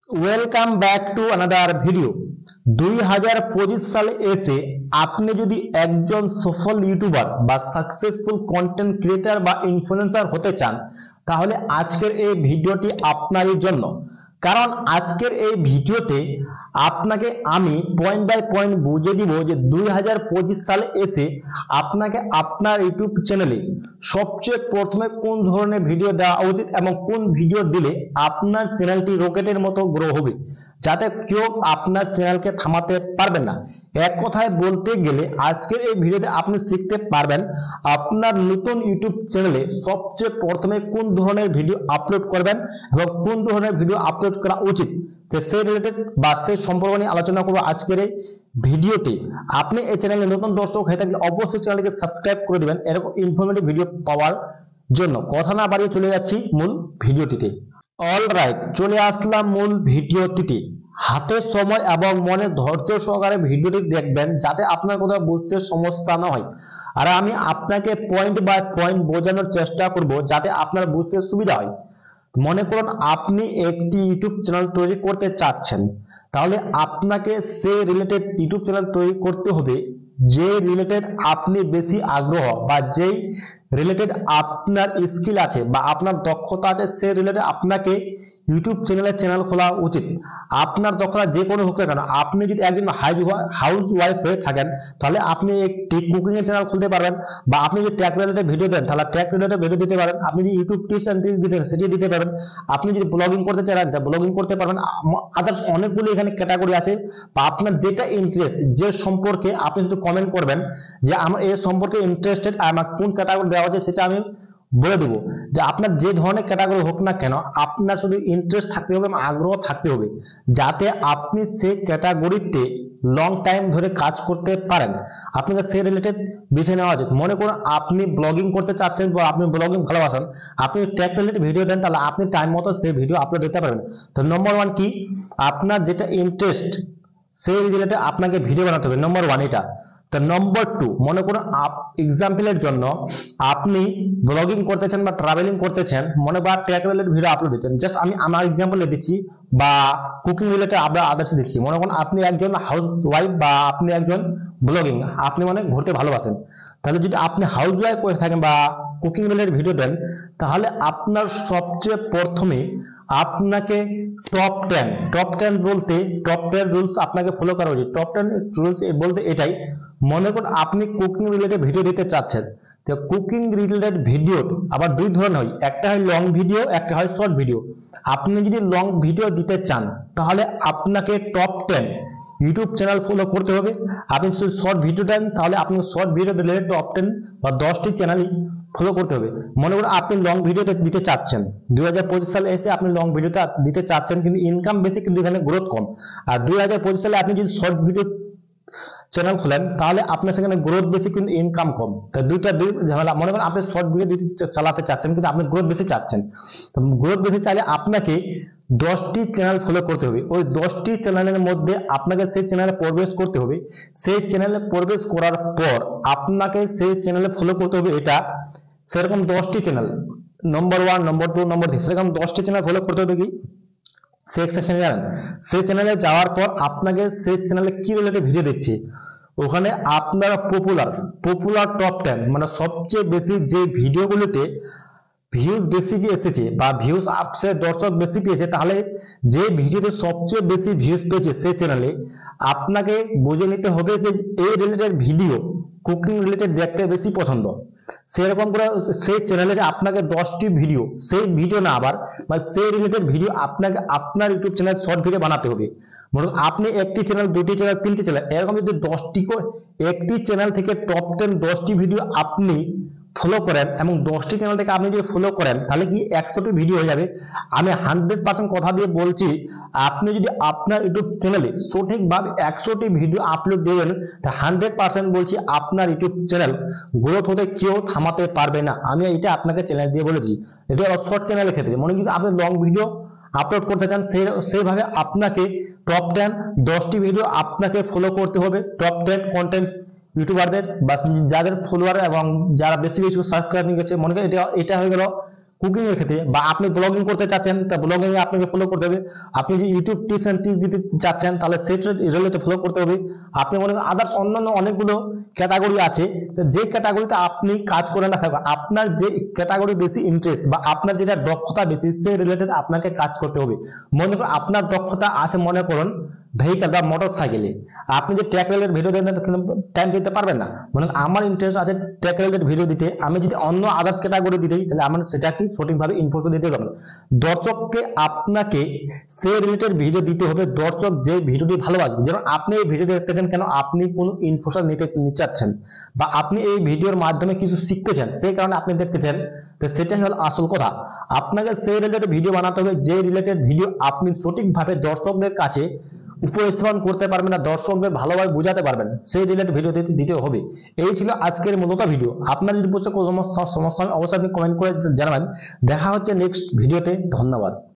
Welcome back to another video. 2025 সালে এসে আপনি যদি একজন সফল ইউটিউবার বা সাকসেসফুল কন্টেন্ট ক্রিয়েটর বা ইনফ্লুয়েন্সার হতে চান, তাহলে আজকের এই ভিডিওটি আপনারই জন্য। কারণ আজকের এই ভিডিওতে আপনাকে আমি পয়েন্ট বাই পয়েন্ট বুঝিয়ে দিব যে 2025 সালে এসে আপনাকে আপনার ইউটিউব চ্যানেলে সবচেয়ে প্রথমে কোন ধরনের ভিডিও দেওয়া উচিত এবং কোন ভিডিও দিলে আপনার চ্যানেলটি রকেটের মতো গ্রো হবে, যাতে কেউ আপনার চ্যানেলকে থামাতে পারবেন না। এক কথায় বলতে গেলে আজকের এই ভিডিওতে আপনি শিখতে পারবেন আপনার নতুন ইউটিউব চ্যানেলে সবচেয়ে প্রথমে কোন ধরনের ভিডিও আপলোড করবেন এবং কোন ধরনের ভিডিও আপলোড করা উচিত, সেই রিলেটেড বা সেই সম্পর্ক নিয়ে আলোচনা করব আজকের এই ভিডিওতে। আপনি এই চ্যানেলে নতুন দর্শক হয়ে থাকলে অবশ্যই চ্যানেলকে সাবস্ক্রাইব করে দিবেন এরকম ইনফরমেটিভ ভিডিও পাওয়ার জন্য। কথা না বাড়িয়ে চলে যাচ্ছি মূল ভিডিওটিতে। অলরাইট, চলে আসলাম মূল ভিডিওটিতে। হাতে সময় এবং মনে ধৈর্য সহকারে ভিডিওটি দেখবেন যাতে আপনার কোথাও বুঝতে সমস্যা না হয়, আর আমি আপনাকে পয়েন্ট বাই পয়েন্ট বোঝানোর চেষ্টা করব যাতে আপনার বুঝতে সুবিধা হয়। মনে করুন আপনি একটি ইউটিউব চ্যানেল তৈরি করতে চাচ্ছেন, তাহলে আপনাকে সেই রিলেটেড ইউটিউব চ্যানেল তৈরি করতে হবে যে রিলেটেড আপনি বেশি আগ্রহ বা যেই রিলেটেড আপনার স্কিল আছে বা আপনার দক্ষতা আছে, সেই রিলেটেড আপনাকে ইউটিউব চ্যানেল খোলা উচিত। আপনার দক্ষতা যে কোনো হোক না কেন, আপনি যদি একজন হাউস ওয়াইফ হয়ে থাকেন তাহলে আপনি একটি কুকিং এর চ্যানেল খুলতে পারবেন, বা আপনি যদি ট্যাগ রিলেটেড ভিডিও দেন তাহলে ট্যাগ রিলেটেড ভিডিও দিতে পারেন, আপনি যদি ইউটিউব টিপস এন্ড ট্রিক্স দিতে সেটি দিতে পারেন, আপনি যদি ব্লগিং করতে চান ব্লগিং করতে পারবেন। আদার্স অনেকগুলো এখানে ক্যাটাগরি আছে, বা আপনার যেটা ইন্টারেস্ট, যে সম্পর্কে আপনি শুধু কমেন্ট করবেন যে আমার এই সম্পর্কে ইন্টারেস্টেড, আমার কোন ক্যাটাগরি দেওয়া আছে সেটা আমি বলে দেবো। যে আপনার যে ধরনের ক্যাটাগরি হোক না কেন, আপনার শুধু ইন্টারেস্ট থাকতে হবে এবং আগ্রহ থাকতে হবে, যাতে আপনি সেই ক্যাটাগরিতে লং টাইম ধরে কাজ করতে পারেন। আপনাকে সেই রিলেটেড বেছে নেওয়া উচিত। মনে করুন আপনি ব্লগিং করতে চাচ্ছেন বা আপনি ব্লগিং ভালোবাসেন, আপনি ট্যাগ রিলেটেড ভিডিও দেন তাহলে আপনি টাইম মতো সেই ভিডিও আপলোড দিতে পারবেন। তো নম্বর ওয়ান কি, আপনার যেটা ইন্টারেস্ট সেই রিলেটেড আপনাকে ভিডিও বানাতে হবে, নম্বর ওয়ান এটা। তো নম্বর টু, মনে করুন এক্সাম্পলের জন্য আপনি ব্লগিং করতেছেন বা ট্রাভেলিং করতেছেন, মনে বা ট্র্যাক রিলেটেড ভিডিও আপলোড দিচ্ছেন। জাস্ট আমি আমার এক্সাম্পল দিচ্ছি, বা কুকিং রিলেটেড আমরা আদার্স দিচ্ছি। মনে করুন আপনি একজন হাউস ওয়াইফ বা আপনি একজন ব্লগিং, আপনি মানে ঘুরতে ভালোবাসেন, তাহলে যদি আপনি হাউস ওয়াইফ করে থাকেন বা কুকিং রিলেটেড ভিডিও দেন, তাহলে আপনার সবচেয়ে প্রথমে আপনাকে টপ 10 বলতে টপ 10 রুলস আপনাকে ফলো করা উচিত। টপ 10 রুলস বলতে এটাই, মনে করুন আপনি কুকিং রিলেটেড ভিডিও দিতে চাচ্ছেন, তো কুকিং রিলেটেড ভিডিও আবার দুই ধরনের হয়, একটা হয় লং ভিডিও, একটা হয় শর্ট ভিডিও। আপনি যদি লং ভিডিও দিতে চান তাহলে আপনাকে টপ 10 ইউটিউব চ্যানেল ফলো করতে হবে। আপনি যদি শর্ট ভিডিও দেন তাহলে আপনি শর্ট ভিডিও রিলেটেড টপ 10 বা 10টি চ্যানেলই ফলো করতে হবে। মনে করুন আপনি লং ভিডিওতে দিতে চাচ্ছেন, 2025 সালে এসে আপনি লং ভিডিওটা দিতে চাচ্ছেন, কিন্তু ইনকাম বেশি কিন্তু এখানে গ্রোথ কম। আর 2025 সালে আপনি যদি শর্ট ভিডিও চ্যানেল খোলেন তাহলে আপনার সেখানে গ্রোথ বেশি কিন্তু ইনকাম কম। তো দুই ঝামেলা। মনে করেন আপনি শর্ট ভিডিও চালাতে চাচ্ছেন কিন্তু আপনি গ্রোথ বেশি চাচ্ছেন, তো গ্রোথ বেশি চাইলে আপনাকে 10টি চ্যানেল ফলো করতে হবে। ওই 10টি চ্যানেলের মধ্যে আপনাকে সেই চ্যানেলে প্রবেশ করতে হবে। সেই চ্যানেলে প্রবেশ করার পর আপনাকে সেই চ্যানেলে ফলো করতে হবে এটা সেরকম 10টি চ্যানেল, নম্বর 1, নম্বর 2, নম্বর 3, সেরকম 10টি চ্যানেল ফলো করতে হবে। কি সেই সেকশনে যাবেন, সেই চ্যানেলে যাওয়ার পর আপনাকে সেই চ্যানেলে কি রিলেটেড ভিডিও দিচ্ছে, ওখানে আপনারা পপুলার টপ 10 মানে সবচেয়ে বেশি যে ভিডিওগুলোতে ভিউজ বেশি এসেছে বা ভিউজ আপসে দর্শক বেশি পেয়েছে, তাহলে যে ভিডিওতে সবচেয়ে বেশি ভিউজ পেয়েছে সেই চ্যানেলে আপনাকে বুঝে নিতে হবে যে এই রিলেটেড ভিডিও কুকিং রিলেটেড দেখতে বেশি পছন্দ। সেরকম করে সেই চ্যানেলে আপনাকে 10টি ভিডিও, সেই ভিডিও না আবার মানে সেই রিলেটেড ভিডিও আপনাকে আপনার ইউটিউব চ্যানেল শর্ট ভিডিও বানাতে হবে। মনে আপনি একটি চ্যানেল, দুটি চ্যানেল, তিনটি চ্যানেল, এরকম যদি 10টি একটি চ্যানেল থেকে টপ 10 10টি ভিডিও আপনি ফলো করেন এবং 10টি চ্যানেল থেকে আপনি যদি ফলো করেন তাহলে কি 100টি ভিডিও হয়ে যাবে। আমি 100% কথা দিয়ে বলছি, আপনি যদি আপনার ইউটিউব চ্যানেলে সঠিকভাবে 100টি ভিডিও আপলোড দেবেন, তা 100% বলছি আপনার ইউটিউব চ্যানেল গ্রোথ হতে কেউ থামাতে পারবে না। আমি এটা আপনাকে চ্যালেঞ্জ দিয়ে বলেছি। এটা শর্ট চ্যানেলের ক্ষেত্রে। মনে যদি আপনি লং ভিডিও আপলোড করতে চান সেইভাবে আপনাকে টপ 10টি ভিডিও আপনাকে ফলো করতে হবে। টপ 10 কন্টেন্ট ইউটিউবারদের বা যাদের ফলোয়ার এবং যারা বেশি বেশি সাবস্ক্রাইব নিয়ে গেছে, মনে করেন এটা হয়ে গেল কুকিং এর ক্ষেত্রে, বা আপনি ব্লগিং করতে চাচ্ছেন তা ব্লগিং এ আপনাকে ফলো করতে হবে। আপনি যদি ইউটিউব টিপস এন্ড ট্রিক্স দিতে চাচ্ছেন তাহলে সেটা রিলেটেড ফলো করতে হবে। আপনি মনে করেন আদার্স অন্যান্য অনেকগুলো ক্যাটাগরি আছে, যে ক্যাটাগরিতে আপনি কাজ করে না থাকবেন, আপনার যে ক্যাটাগরি বেশি ইন্টারেস্ট বা আপনার যেটা দক্ষতা বেশি সেই রিলেটেড আপনাকে কাজ করতে হবে। মনে করুন আপনার দক্ষতা আছে মনে করুন ভেহিকল বা মোটর সাইকেলে, আপনি যে ট্র্যাক রিলেটেড ভিডিও দেন টাইম দিতে পারবেন না। মানে আমার ইন্টারেস্ট আছে ট্র্যাক রিলেটেড ভিডিও দিতে, আমি যদি অন্য আদার্স ক্যাটাগরি দিতে তাহলে আমার সেটাকে সঠিকভাবে ইনফরমেশন দিতে হবে। দর্শককে আপনাকে সেই রিলেটেড ভিডিও দিতে হবে দর্শক যে ভিডিওটি ভালোবাসবে। যেমন আপনি এই ভিডিও দেখতেছেন কেন, আপনি কোনো ইনফরমেশন নিতে চাচ্ছেন বা আপনি এই ভিডিওর মাধ্যমে কিছু শিখতে চান, সেই কারণে আপনি দেখতেছেন, তো সেটাই হল আসল কথা। আপনাকে সেই রিলেটেড ভিডিও বানাতে হবে যে রিলেটেড ভিডিও আপনি সঠিকভাবে দর্শকদের কাছে উপস্থাপন করতে পারবেন না, দর্শকদের ভালোভাবে বোঝাতে পারবেন, সেই রিলেটেড ভিডিও দিতে হবে। এই ছিল আজকের মূলত ভিডিও। আপনার যদি কোনো সমস্যা অবশ্যই আপনি কমেন্ট করে জানাবেন। দেখা হচ্ছে নেক্সট ভিডিওতে। ধন্যবাদ।